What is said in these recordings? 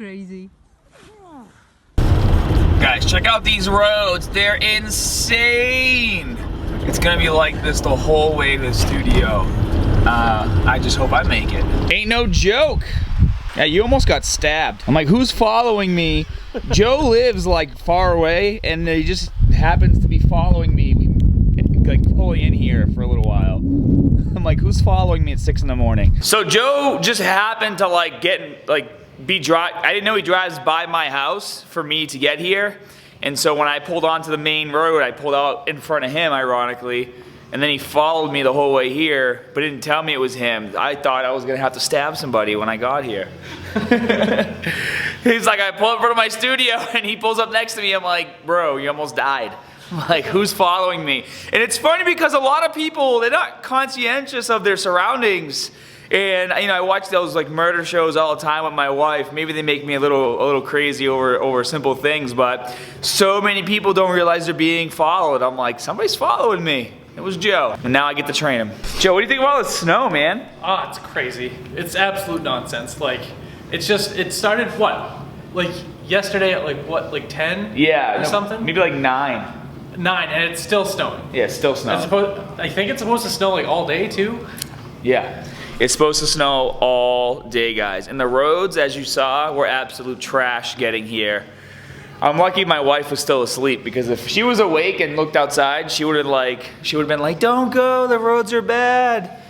crazy. Guys, check out these roads. They're insane. It's gonna be like this the whole way to the studio. I just hope I make it. Ain't no joke. Yeah, you almost got stabbed. I'm like, who's following me? Joe lives like far away, and he just happens to be following me, like pulling in here for a little while. I'm like, who's following me at 6 in the morning? So Joe just happened to like I didn't know he drives by my house for me to get here. And so when I pulled onto the main road, I pulled out in front of him, ironically. And then he followed me the whole way here, but didn't tell me it was him. I thought I was gonna have to stab somebody when I got here. He's like, I pull in front of my studio, and he pulls up next to me. I'm like, bro, you almost died. I'm like, who's following me? And it's funny because a lot of people, they're not conscientious of their surroundings. And you know, I watch those like murder shows all the time with my wife. Maybe they make me a little crazy over simple things, but so many people don't realize they're being followed. I'm like, somebody's following me. It was Joe, and now I get to train him. Joe, what do you think of all the snow, man? Oh, it's crazy. It's absolute nonsense. Like, it started what? Like yesterday at like 10? Yeah, or something? Maybe like 9. 9, and it's still snowing. Yeah, it's still snowing. I think it's supposed to snow like all day too. Yeah, it's supposed to snow all day, guys. And the roads, as you saw, were absolute trash getting here. I'm lucky my wife was still asleep, because if she was awake and looked outside, she would have been like, don't go, the roads are bad.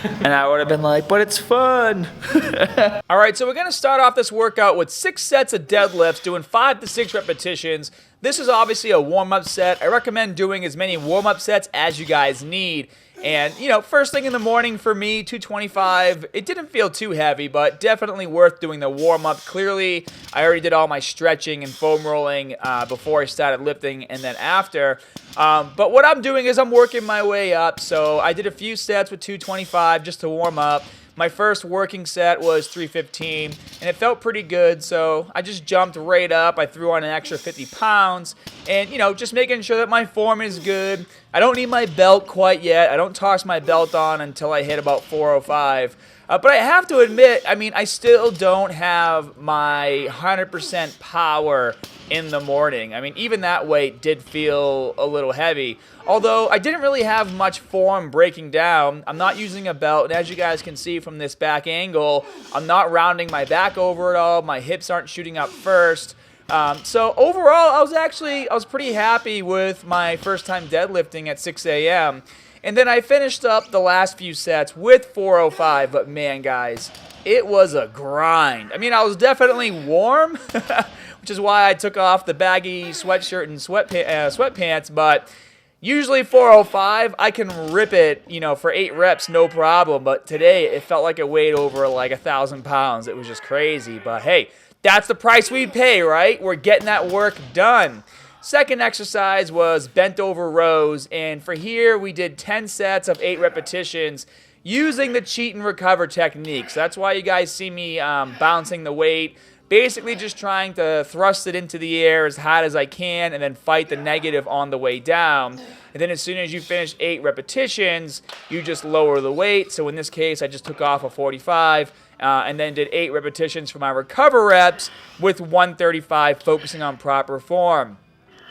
And I would have been like, but it's fun. All right, so we're gonna start off this workout with 6 sets of deadlifts, doing 5 to 6 repetitions. This is obviously a warm-up set. I recommend doing as many warm-up sets as you guys need. And, you know, first thing in the morning for me, 225, it didn't feel too heavy, but definitely worth doing the warm-up. Clearly, I already did all my stretching and foam rolling before I started lifting and then after. But what I'm doing is I'm working my way up. So I did a few sets with 225 just to warm up. My first working set was 315, and it felt pretty good, so I just jumped right up. I threw on an extra 50 pounds, and, you know, just making sure that my form is good. I don't need my belt quite yet. I don't toss my belt on until I hit about 405. But I have to admit, I mean, I still don't have my 100% power in the morning. I mean, even that weight did feel a little heavy. Although I didn't really have much form breaking down. I'm not using a belt, and as you guys can see from this back angle, I'm not rounding my back over at all. My hips aren't shooting up first. So overall, I was pretty happy with my first time deadlifting at 6 a.m. And then I finished up the last few sets with 405, but man, guys, it was a grind. I mean, I was definitely warm, which is why I took off the baggy sweatshirt and sweatpants, but usually 405, I can rip it, you know, for 8 reps, no problem, but today it felt like it weighed over like 1,000 pounds. It was just crazy, but hey, that's the price we pay, right? We're getting that work done. Second exercise was bent over rows, and for here we did 10 sets of 8 repetitions using the cheat and recover technique. So that's why you guys see me bouncing the weight, basically just trying to thrust it into the air as hard as I can and then fight the negative on the way down. And then as soon as you finish 8 repetitions, you just lower the weight. So in this case, I just took off a 45 and then did 8 repetitions for my recover reps with 135, focusing on proper form.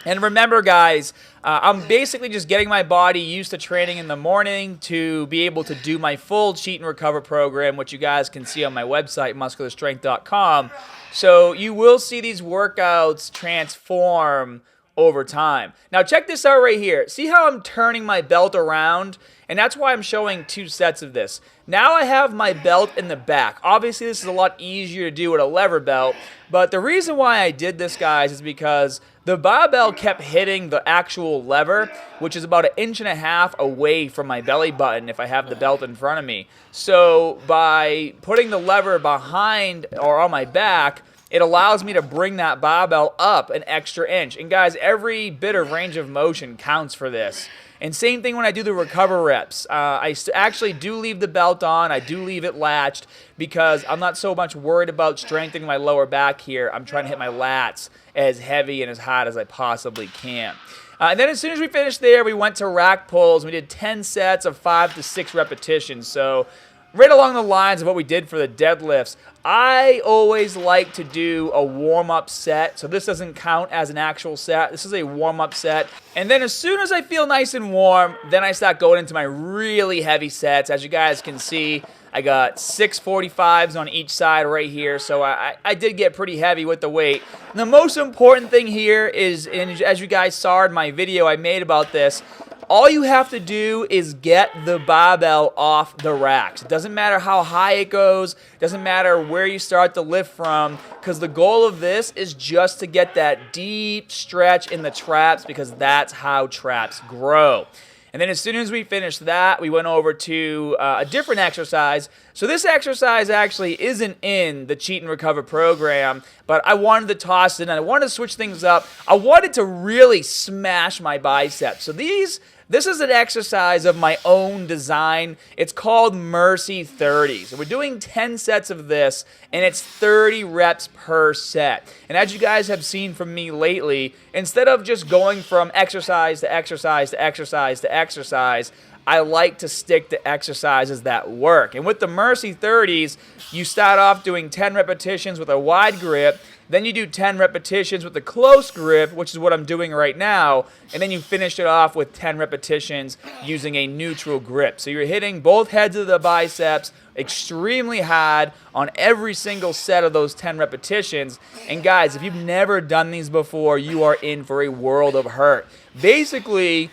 And remember, guys, I'm basically just getting my body used to training in the morning to be able to do my full cheat and recover program, which you guys can see on my website, muscularstrength.com. So you will see these workouts transform over time. Now check this out right here. See how I'm turning my belt around? And that's why I'm showing 2 sets of this. Now I have my belt in the back. Obviously this is a lot easier to do with a lever belt, but the reason why I did this, guys, is because the barbell kept hitting the actual lever, which is about 1.5 inches away from my belly button if I have the belt in front of me. So by putting the lever behind or on my back, it allows me to bring that barbell up an extra inch. And guys, every bit of range of motion counts for this. And same thing when I do the recover reps. I actually do leave the belt on. I do leave it latched because I'm not so much worried about strengthening my lower back here. I'm trying to hit my lats as heavy and as hard as I possibly can. And then as soon as we finished there, we went to rack pulls. We did 10 sets of 5 to 6 repetitions. So right along the lines of what we did for the deadlifts, I always like to do a warm-up set. So this doesn't count as an actual set. This is a warm-up set. And then as soon as I feel nice and warm, then I start going into my really heavy sets. As you guys can see, I got 6 45s on each side right here. So I did get pretty heavy with the weight. And the most important thing here is, and as you guys saw in my video I made about this, all you have to do is get the barbell off the racks. It doesn't matter how high it goes. It doesn't matter where you start to lift from, because the goal of this is just to get that deep stretch in the traps, because that's how traps grow. And then as soon as we finished that, we went over to a different exercise. So this exercise actually isn't in the Cheat and Recover program, but I wanted to toss it in, and I wanted to switch things up. I wanted to really smash my biceps. So this is an exercise of my own design. It's called Mercy 30. So we're doing 10 sets of this, and it's 30 reps per set. And as you guys have seen from me lately, instead of just going from exercise to exercise to exercise to exercise, I like to stick to exercises that work. And with the Mercy 30s, you start off doing 10 repetitions with a wide grip, then you do 10 repetitions with a close grip, which is what I'm doing right now, and then you finish it off with 10 repetitions using a neutral grip. So you're hitting both heads of the biceps extremely hard on every single set of those 10 repetitions. And guys, if you've never done these before, you are in for a world of hurt. Basically,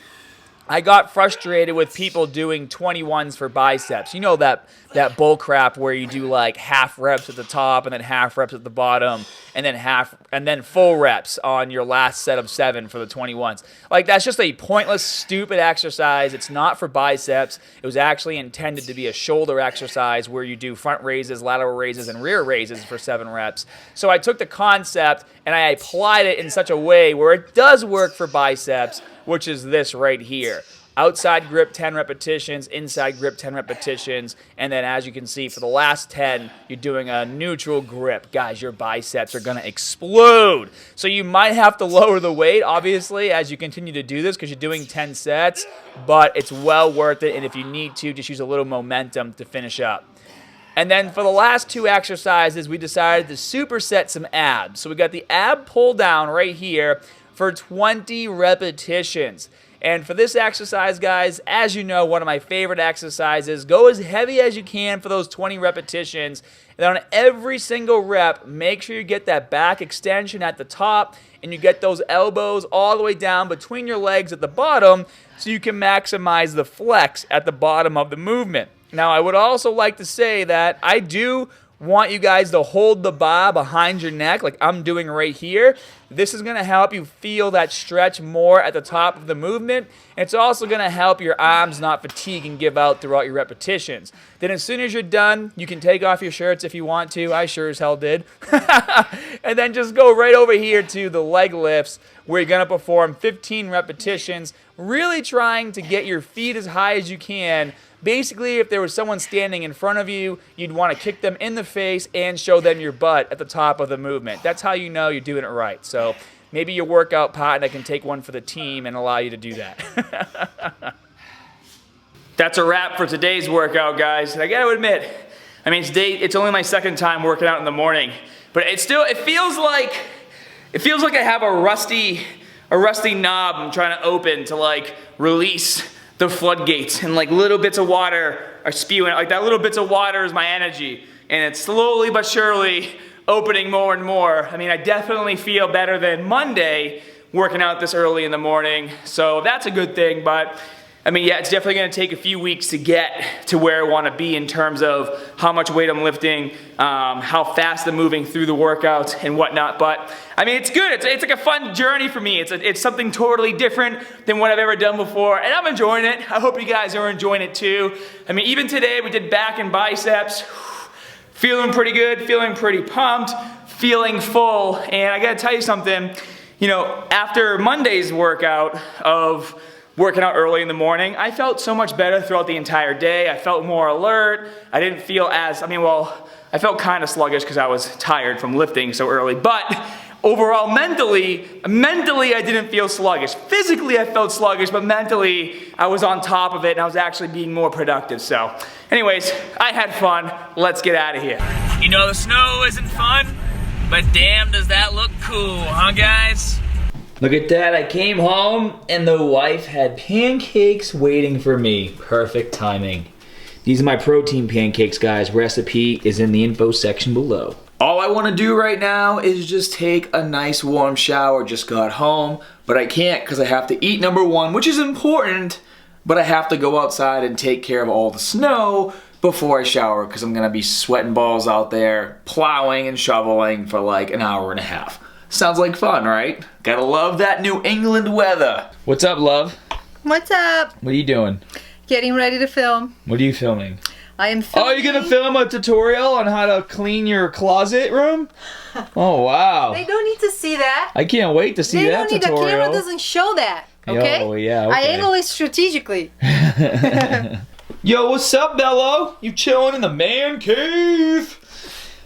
I got frustrated with people doing 21s for biceps. You know that bull crap where you do like half reps at the top and then half reps at the bottom and then full reps on your last set of 7 for the 21s. Like, that's just a pointless, stupid exercise. It's not for biceps. It was actually intended to be a shoulder exercise where you do front raises, lateral raises, and rear raises for 7 reps. So I took the concept and I applied it in such a way where it does work for biceps, which is this right here. Outside grip 10 repetitions, inside grip 10 repetitions, and then as you can see for the last 10, you're doing a neutral grip. Guys, your biceps are gonna explode. So you might have to lower the weight, obviously, as you continue to do this because you're doing 10 sets, but it's well worth it, and if you need to, just use a little momentum to finish up. And then for the last 2 exercises, we decided to superset some abs. So we got the ab pull down right here for 20 repetitions. And for this exercise, guys, as you know, one of my favorite exercises, go as heavy as you can for those 20 repetitions. And then on every single rep, make sure you get that back extension at the top and you get those elbows all the way down between your legs at the bottom so you can maximize the flex at the bottom of the movement. Now, I would also like to say that I do want you guys to hold the bar behind your neck like I'm doing right here. This is going to help you feel that stretch more at the top of the movement. It's also going to help your arms not fatigue and give out throughout your repetitions. Then as soon as you're done, you can take off your shirts if you want to. I sure as hell did. And then just go right over here to the leg lifts where you're going to perform 15 repetitions, really trying to get your feet as high as you can. Basically, if there was someone standing in front of you, you'd want to kick them in the face and show them your butt at the top of the movement. That's how you know you're doing it right. So maybe your workout partner can take one for the team and allow you to do that. That's a wrap for today's workout, guys. And I gotta admit, I mean, it's only my second time working out in the morning, but it feels like I have a rusty knob I'm trying to open to like release the floodgates, and like little bits of water are spewing. Like that little bits of water is my energy, and it's slowly but surely opening more and more. I mean, I definitely feel better than Monday working out this early in the morning, so that's a good thing. But I mean, yeah, it's definitely gonna take a few weeks to get to where I wanna be in terms of how much weight I'm lifting, how fast I'm moving through the workouts and whatnot. But I mean, it's good. It's like a fun journey for me. It's something totally different than what I've ever done before, and I'm enjoying it. I hope you guys are enjoying it too. I mean, even today we did back and biceps. Feeling pretty good, feeling pretty pumped, feeling full. And I gotta tell you something, you know, after Monday's workout of working out early in the morning, I felt so much better throughout the entire day. I felt more alert. I didn't feel as, I felt kind of sluggish because I was tired from lifting so early. But overall mentally I didn't feel sluggish. Physically I felt sluggish, but mentally I was on top of it and I was actually being more productive. So anyways, I had fun. Let's get out of here. You know, the snow isn't fun, but damn does that look cool, huh guys? Look at that, I came home and the wife had pancakes waiting for me. Perfect timing. These are my protein pancakes, guys. Recipe is in the info section below. All I want to do right now is just take a nice warm shower. Just got home, but I can't because I have to eat, number one, which is important, but I have to go outside and take care of all the snow before I shower because I'm going to be sweating balls out there, plowing and shoveling for like an hour and a half. Sounds like fun, right? Gotta love that New England weather. What's up, love? What's up? What are you doing? Getting ready to film. What are you filming? I am filming. Oh, you're gonna film a tutorial on how to clean your closet room? Oh, wow. They don't need to see that. I can't wait to see that tutorial. The camera doesn't show that, okay? Oh, yeah, okay. I angle it strategically. Yo, what's up, Bello? You chilling in the man cave?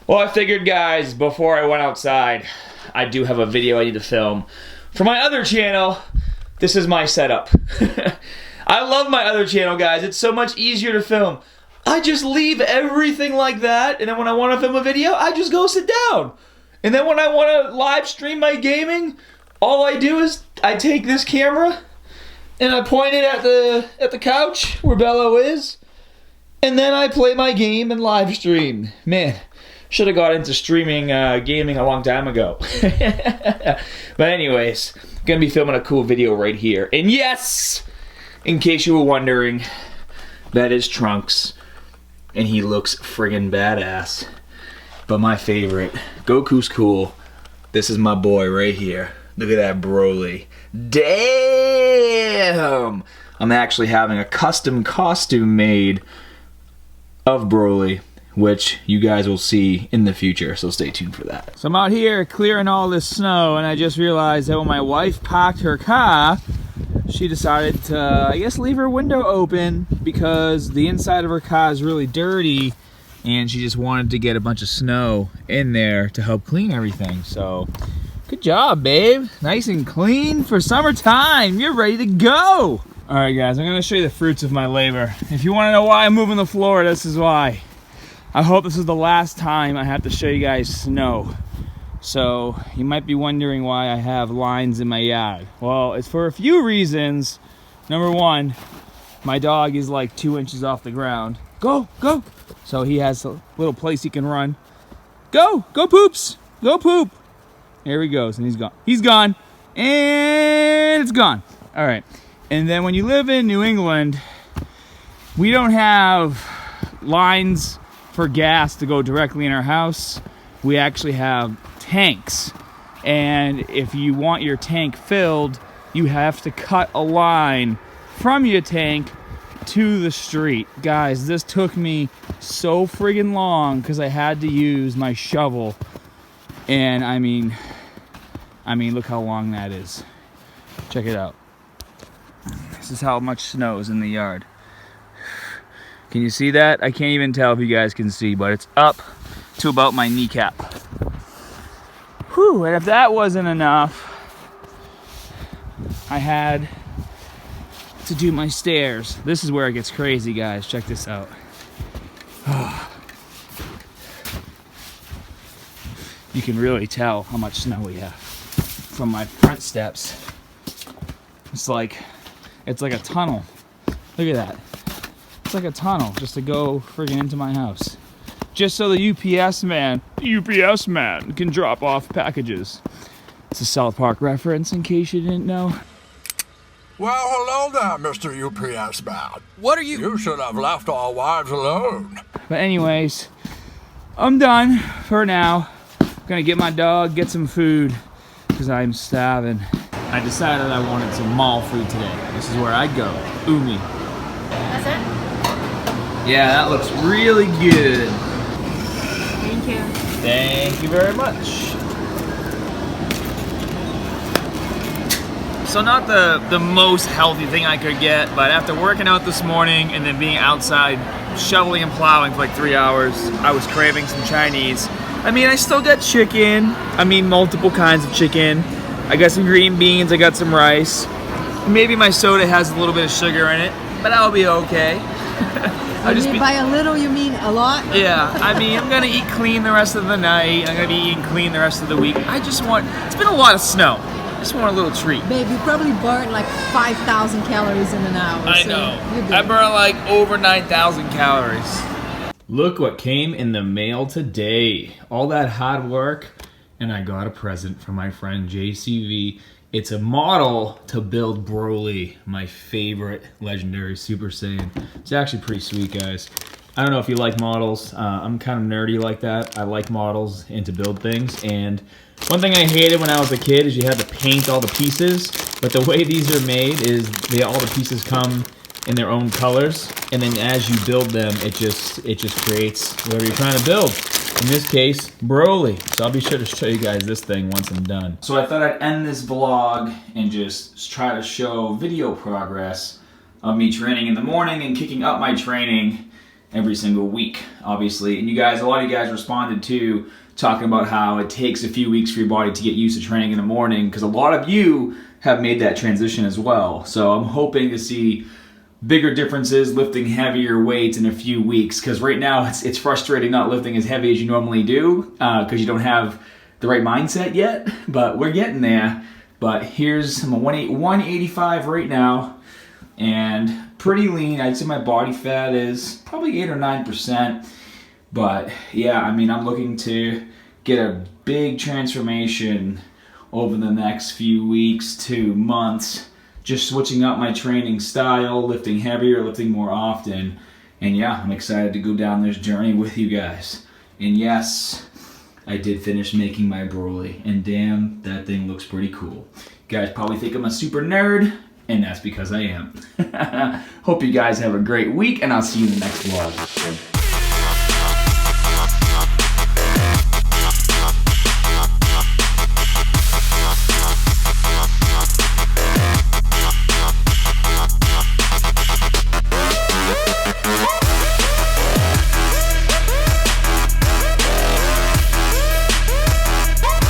Well, I figured, guys, before I went outside, I do have a video I need to film. For my other channel, this is my setup. I love my other channel, guys. It's so much easier to film. I just leave everything like that, and then when I want to film a video, I just go sit down. And then when I want to live stream my gaming, all I do is I take this camera and I point it at the couch where Bello is, and then I play my game and live stream. Man, should have got into streaming gaming a long time ago. But anyways, gonna be filming a cool video right here. And yes, in case you were wondering, that is Trunks, and he looks friggin' badass. But my favorite, Goku's cool. This is my boy right here. Look at that Broly. Damn! I'm actually having a custom costume made of Broly, which you guys will see in the future, so stay tuned for that. So I'm out here clearing all this snow, and I just realized that when my wife parked her car, she decided to, I guess, leave her window open because the inside of her car is really dirty, and she just wanted to get a bunch of snow in there to help clean everything. So, good job, babe. Nice and clean for summertime. You're ready to go. All right, guys, I'm gonna show you the fruits of my labor. If you wanna know why I'm moving to Florida, this is why. I hope this is the last time I have to show you guys snow. So you might be wondering why I have lines in my yard. Well, it's for a few reasons. Number one, my dog is like 2 inches off the ground. Go, go. So he has a little place he can run. Go, go poops, go poop. Here he goes, and he's gone. He's gone, and it's gone. All right, and then when you live in New England, we don't have lines for gas to go directly in our house. We actually have tanks, and if you want your tank filled, you have to cut a line from your tank to the street. Guys, this took me so friggin' long because I had to use my shovel, and I mean look how long that is. Check it out. This is how much snow is in the yard. Can you see that? I can't even tell if you guys can see, but it's up to about my kneecap. Whew, and if that wasn't enough, I had to do my stairs. This is where it gets crazy, guys. Check this out. You can really tell how much snow we have from my front steps. It's like a tunnel. Look at that. It's like a tunnel just to go friggin' into my house. Just so the UPS man can drop off packages. It's a South Park reference in case you didn't know. Well, hello there, Mr. UPS man. What are you? You should have left our wives alone. But anyways, I'm done for now. Gonna get my dog, get some food, because I'm starving. I decided I wanted some mall food today. This is where I go. Umi. That's it? Yeah, that looks really good. Thank you. Thank you very much. So not the most healthy thing I could get, but after working out this morning and then being outside shoveling and plowing for like 3 hours, I was craving some Chinese. I mean, I still got chicken. I mean, multiple kinds of chicken. I got some green beans, I got some rice. Maybe my soda has a little bit of sugar in it, but I'll be okay. By a little, you mean a lot? Yeah, I mean, I'm gonna eat clean the rest of the night. I'm gonna be eating clean the rest of the week. It's been a lot of snow. I just want a little treat. Babe, you probably burned like 5,000 calories in an hour. I know. I burned like over 9,000 calories. Look what came in the mail today. All that hard work, and I got a present from my friend JCV. It's a model to build Broly, my favorite legendary Super Saiyan. It's actually pretty sweet, guys. I don't know if you like models. I'm kind of nerdy like that. I like models and to build things. And one thing I hated when I was a kid is you had to paint all the pieces. But the way these are made is all the pieces come in their own colors. And then as you build them, it just creates whatever you're trying to build. In this case, Broly. So I'll be sure to show you guys this thing once I'm done. So I thought I'd end this vlog and just try to show video progress of me training in the morning and kicking up my training every single week, obviously. And a lot of you guys responded to talking about how it takes a few weeks for your body to get used to training in the morning, because a lot of you have made that transition as well. So I'm hoping to see bigger differences lifting heavier weights in a few weeks, because right now it's frustrating not lifting as heavy as you normally do because you don't have the right mindset yet, but we're getting there. But I'm a 185 right now and pretty lean. I'd say my body fat is probably 8 or 9%, but yeah, I mean, I'm looking to get a big transformation over the next few weeks to months, just switching up my training style, lifting heavier, lifting more often. And yeah, I'm excited to go down this journey with you guys. And yes, I did finish making my Broly, and damn, that thing looks pretty cool. You guys probably think I'm a super nerd, and that's because I am. Hope you guys have a great week, and I'll see you in the next vlog.